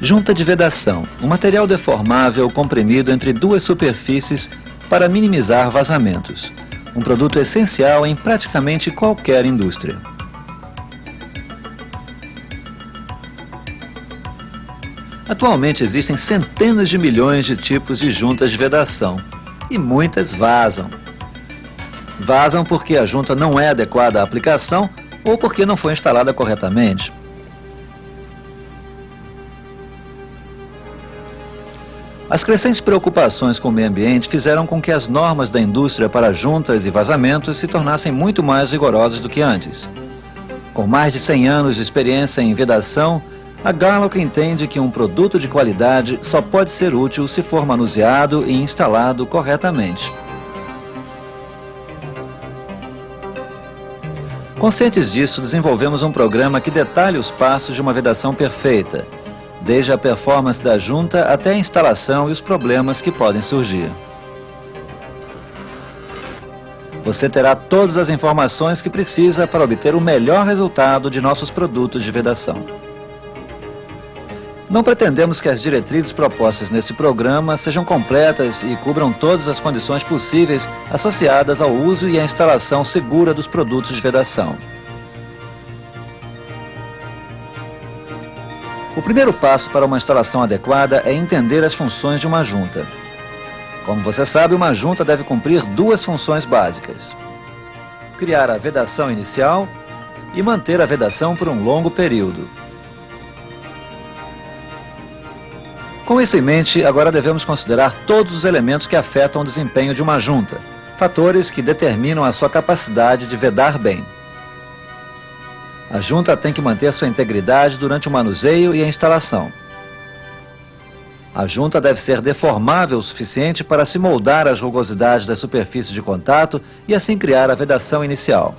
Junta de vedação, um material deformável comprimido entre duas superfícies para minimizar vazamentos. Um produto essencial em praticamente qualquer indústria. Atualmente existem centenas de milhões de tipos de juntas de vedação e muitas vazam. Vazam porque a junta não é adequada à aplicação ou porque não foi instalada corretamente. As crescentes preocupações com o meio ambiente fizeram com que as normas da indústria para juntas e vazamentos se tornassem muito mais rigorosas do que antes. Com mais de 100 anos de experiência em vedação, a Garlock entende que um produto de qualidade só pode ser útil se for manuseado e instalado corretamente. Conscientes disso, desenvolvemos um programa que detalha os passos de uma vedação perfeita, desde a performance da junta até a instalação e os problemas que podem surgir. Você terá todas as informações que precisa para obter o melhor resultado de nossos produtos de vedação. Não pretendemos que as diretrizes propostas neste programa sejam completas e cubram todas as condições possíveis associadas ao uso e à instalação segura dos produtos de vedação. O primeiro passo para uma instalação adequada é entender as funções de uma junta. Como você sabe, uma junta deve cumprir duas funções básicas: criar a vedação inicial e manter a vedação por um longo período. Com isso em mente, agora devemos considerar todos os elementos que afetam o desempenho de uma junta, fatores que determinam a sua capacidade de vedar bem. A junta tem que manter sua integridade durante o manuseio e a instalação. A junta deve ser deformável o suficiente para se moldar às rugosidades das superfícies de contato e assim criar a vedação inicial.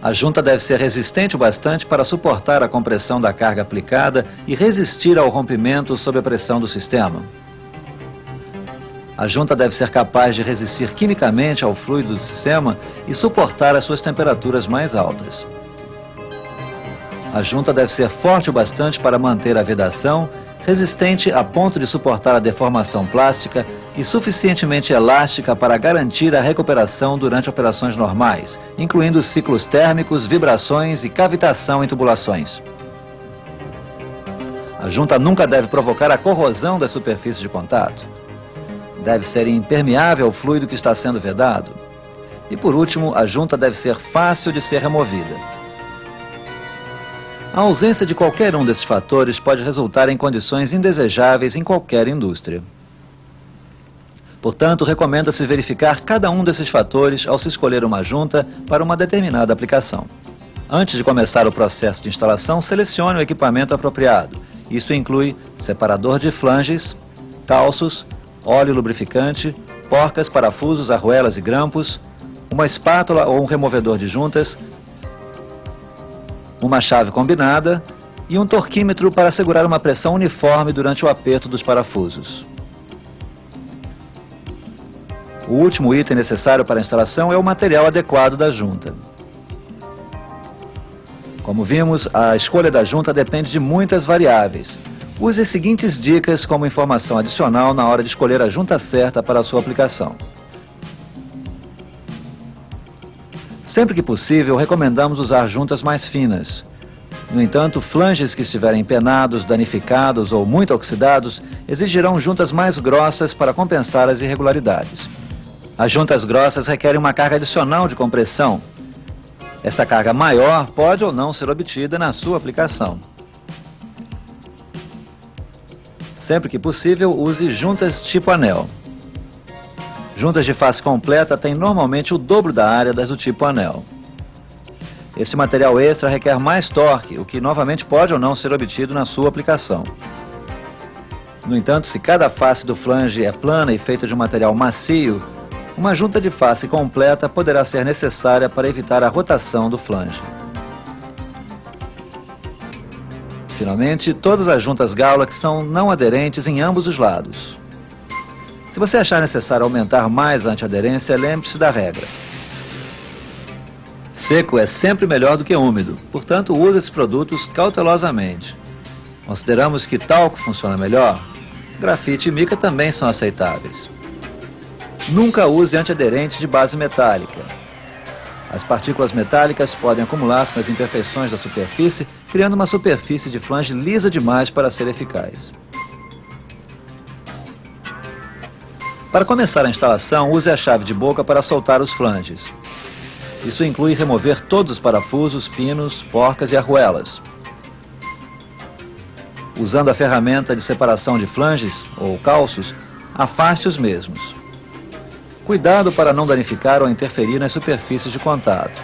A junta deve ser resistente o bastante para suportar a compressão da carga aplicada e resistir ao rompimento sob a pressão do sistema. A junta deve ser capaz de resistir quimicamente ao fluido do sistema e suportar as suas temperaturas mais altas. A junta deve ser forte o bastante para manter a vedação, resistente a ponto de suportar a deformação plástica e suficientemente elástica para garantir a recuperação durante operações normais, incluindo ciclos térmicos, vibrações e cavitação em tubulações. A junta nunca deve provocar a corrosão das superfícies de contato. Deve ser impermeável ao fluido que está sendo vedado. E por último, a junta deve ser fácil de ser removida. A ausência de qualquer um desses fatores pode resultar em condições indesejáveis em qualquer indústria. Portanto, recomenda-se verificar cada um desses fatores ao se escolher uma junta para uma determinada aplicação. Antes de começar o processo de instalação, selecione o equipamento apropriado. Isso inclui separador de flanges, calços, óleo lubrificante, porcas, parafusos, arruelas e grampos, uma espátula ou um removedor de juntas, uma chave combinada e um torquímetro para assegurar uma pressão uniforme durante o aperto dos parafusos. O último item necessário para a instalação é o material adequado da junta. Como vimos, a escolha da junta depende de muitas variáveis. Use as seguintes dicas como informação adicional na hora de escolher a junta certa para a sua aplicação. Sempre que possível, recomendamos usar juntas mais finas. No entanto, flanges que estiverem empenados, danificados ou muito oxidados exigirão juntas mais grossas para compensar as irregularidades. As juntas grossas requerem uma carga adicional de compressão. Esta carga maior pode ou não ser obtida na sua aplicação. Sempre que possível, use juntas tipo anel. Juntas de face completa têm normalmente o dobro da área das do tipo anel. Este material extra requer mais torque, o que novamente pode ou não ser obtido na sua aplicação. No entanto, se cada face do flange é plana e feita de um material macio, uma junta de face completa poderá ser necessária para evitar a rotação do flange. Finalmente, todas as juntas Garlock são não aderentes em ambos os lados. Se você achar necessário aumentar mais a antiaderência, lembre-se da regra. Seco é sempre melhor do que úmido, portanto use esses produtos cautelosamente. Consideramos que talco funciona melhor. Grafite e mica também são aceitáveis. Nunca use antiaderente de base metálica. As partículas metálicas podem acumular-se nas imperfeições da superfície, criando uma superfície de flange lisa demais para ser eficaz. Para começar a instalação, use a chave de boca para soltar os flanges. Isso inclui remover todos os parafusos, pinos, porcas e arruelas. Usando a ferramenta de separação de flanges, ou calços, afaste os mesmos. Cuidado para não danificar ou interferir nas superfícies de contato.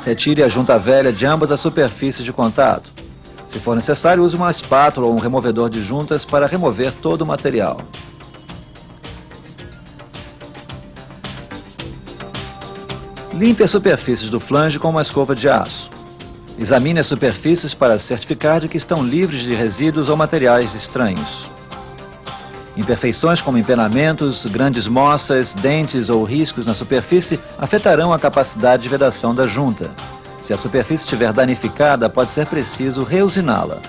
Retire a junta velha de ambas as superfícies de contato. Se for necessário, use uma espátula ou um removedor de juntas para remover todo o material. Limpe as superfícies do flange com uma escova de aço. Examine as superfícies para certificar de que estão livres de resíduos ou materiais estranhos. Imperfeições como empenamentos, grandes moças, dentes ou riscos na superfície afetarão a capacidade de vedação da junta. Se a superfície estiver danificada, pode ser preciso reusiná-la,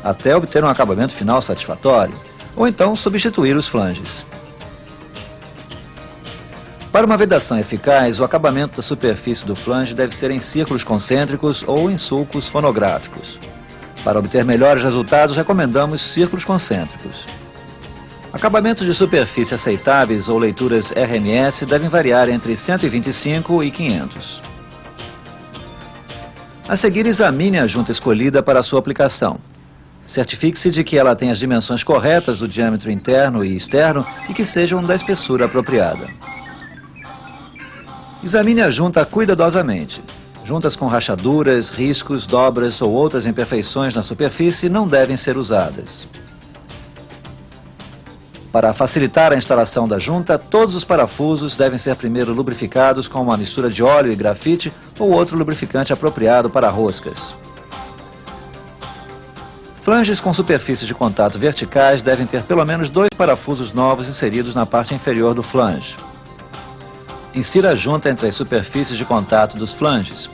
até obter um acabamento final satisfatório, ou então substituir os flanges. Para uma vedação eficaz, o acabamento da superfície do flange deve ser em círculos concêntricos ou em sulcos fonográficos. Para obter melhores resultados, recomendamos círculos concêntricos. Acabamentos de superfície aceitáveis ou leituras RMS devem variar entre 125 e 500. A seguir, examine a junta escolhida para a sua aplicação. Certifique-se de que ela tem as dimensões corretas do diâmetro interno e externo e que sejam da espessura apropriada. Examine a junta cuidadosamente. Juntas com rachaduras, riscos, dobras ou outras imperfeições na superfície não devem ser usadas. Para facilitar a instalação da junta, todos os parafusos devem ser primeiro lubrificados com uma mistura de óleo e grafite ou outro lubrificante apropriado para roscas. Flanges com superfícies de contato verticais devem ter pelo menos 2 parafusos novos inseridos na parte inferior do flange. Insira a junta entre as superfícies de contato dos flanges.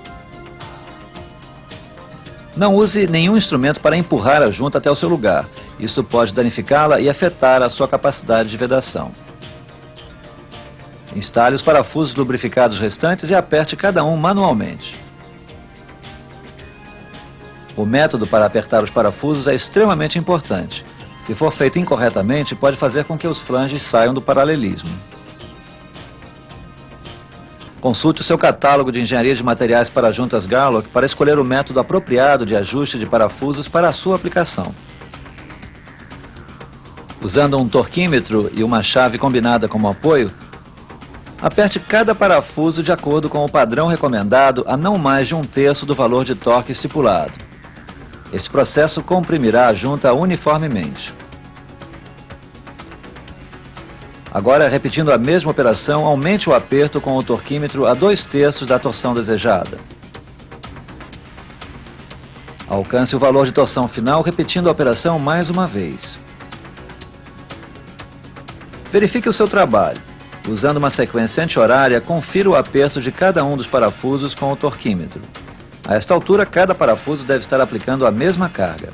Não use nenhum instrumento para empurrar a junta até o seu lugar. Isso pode danificá-la e afetar a sua capacidade de vedação. Instale os parafusos lubrificados restantes e aperte cada um manualmente. O método para apertar os parafusos é extremamente importante. Se for feito incorretamente, pode fazer com que os flanges saiam do paralelismo. Consulte o seu catálogo de engenharia de materiais para juntas Garlock para escolher o método apropriado de ajuste de parafusos para a sua aplicação. Usando um torquímetro e uma chave combinada como apoio, aperte cada parafuso de acordo com o padrão recomendado a não mais de 1/3 do valor de torque estipulado. Este processo comprimirá a junta uniformemente. Agora, repetindo a mesma operação, aumente o aperto com o torquímetro a 2/3 da torção desejada. Alcance o valor de torção final repetindo a operação mais uma vez. Verifique o seu trabalho. Usando uma sequência anti-horária, confira o aperto de cada um dos parafusos com o torquímetro. A esta altura, cada parafuso deve estar aplicando a mesma carga.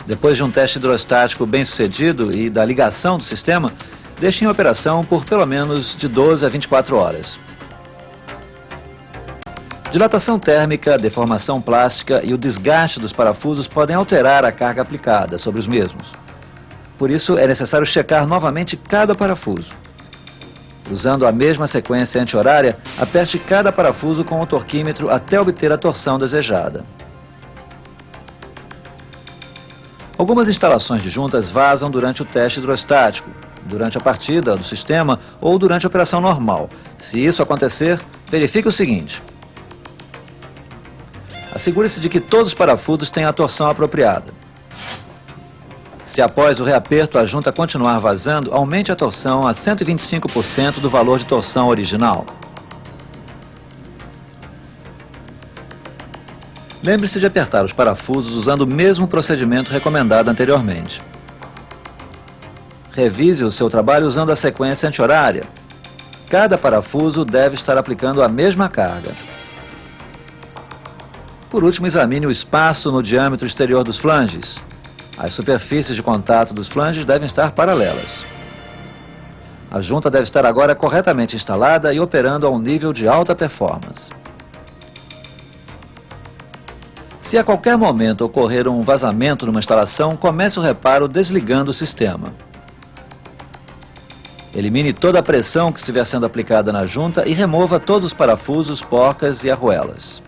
Depois de um teste hidrostático bem sucedido e da ligação do sistema, deixe em operação por pelo menos de 12 a 24 horas. Dilatação térmica, deformação plástica e o desgaste dos parafusos podem alterar a carga aplicada sobre os mesmos. Por isso, é necessário checar novamente cada parafuso. Usando a mesma sequência anti-horária, aperte cada parafuso com o torquímetro até obter a torção desejada. Algumas instalações de juntas vazam durante o teste hidrostático, durante a partida do sistema ou durante a operação normal. Se isso acontecer, verifique o seguinte. Assegure-se de que todos os parafusos têm a torção apropriada. Se após o reaperto a junta continuar vazando, aumente a torção a 125% do valor de torção original. Lembre-se de apertar os parafusos usando o mesmo procedimento recomendado anteriormente. Revise o seu trabalho usando a sequência anti-horária. Cada parafuso deve estar aplicando a mesma carga. Por último, examine o espaço no diâmetro exterior dos flanges. As superfícies de contato dos flanges devem estar paralelas. A junta deve estar agora corretamente instalada e operando a um nível de alta performance. Se a qualquer momento ocorrer um vazamento numa instalação, comece o reparo desligando o sistema. Elimine toda a pressão que estiver sendo aplicada na junta e remova todos os parafusos, porcas e arruelas.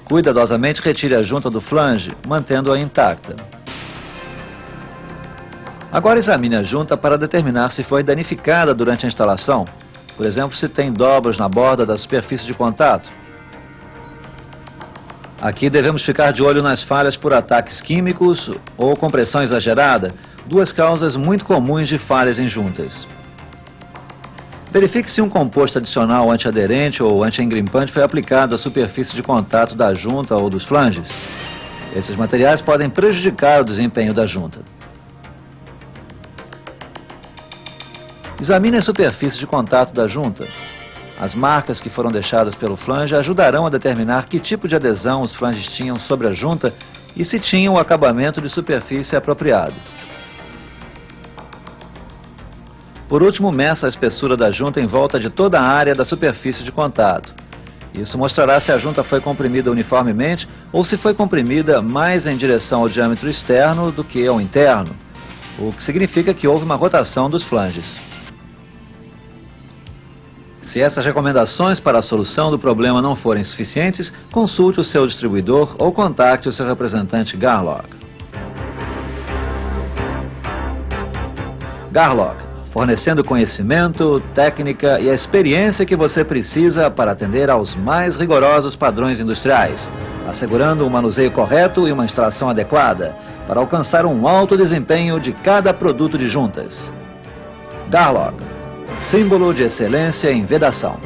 Cuidadosamente retire a junta do flange, mantendo-a intacta. Agora examine a junta para determinar se foi danificada durante a instalação, por exemplo, se tem dobras na borda da superfície de contato. Aqui devemos ficar de olho nas falhas por ataques químicos ou compressão exagerada, duas causas muito comuns de falhas em juntas. Verifique se um composto adicional antiaderente ou anti-engrimpante foi aplicado à superfície de contato da junta ou dos flanges. Esses materiais podem prejudicar o desempenho da junta. Examine a superfície de contato da junta. As marcas que foram deixadas pelo flange ajudarão a determinar que tipo de adesão os flanges tinham sobre a junta e se tinham o acabamento de superfície apropriado. Por último, meça a espessura da junta em volta de toda a área da superfície de contato. Isso mostrará se a junta foi comprimida uniformemente ou se foi comprimida mais em direção ao diâmetro externo do que ao interno, o que significa que houve uma rotação dos flanges. Se essas recomendações para a solução do problema não forem suficientes, consulte o seu distribuidor ou contacte o seu representante Garlock. Garlock, fornecendo conhecimento, técnica e a experiência que você precisa para atender aos mais rigorosos padrões industriais, assegurando um manuseio correto e uma instalação adequada para alcançar um alto desempenho de cada produto de juntas. Garlock, símbolo de excelência em vedação.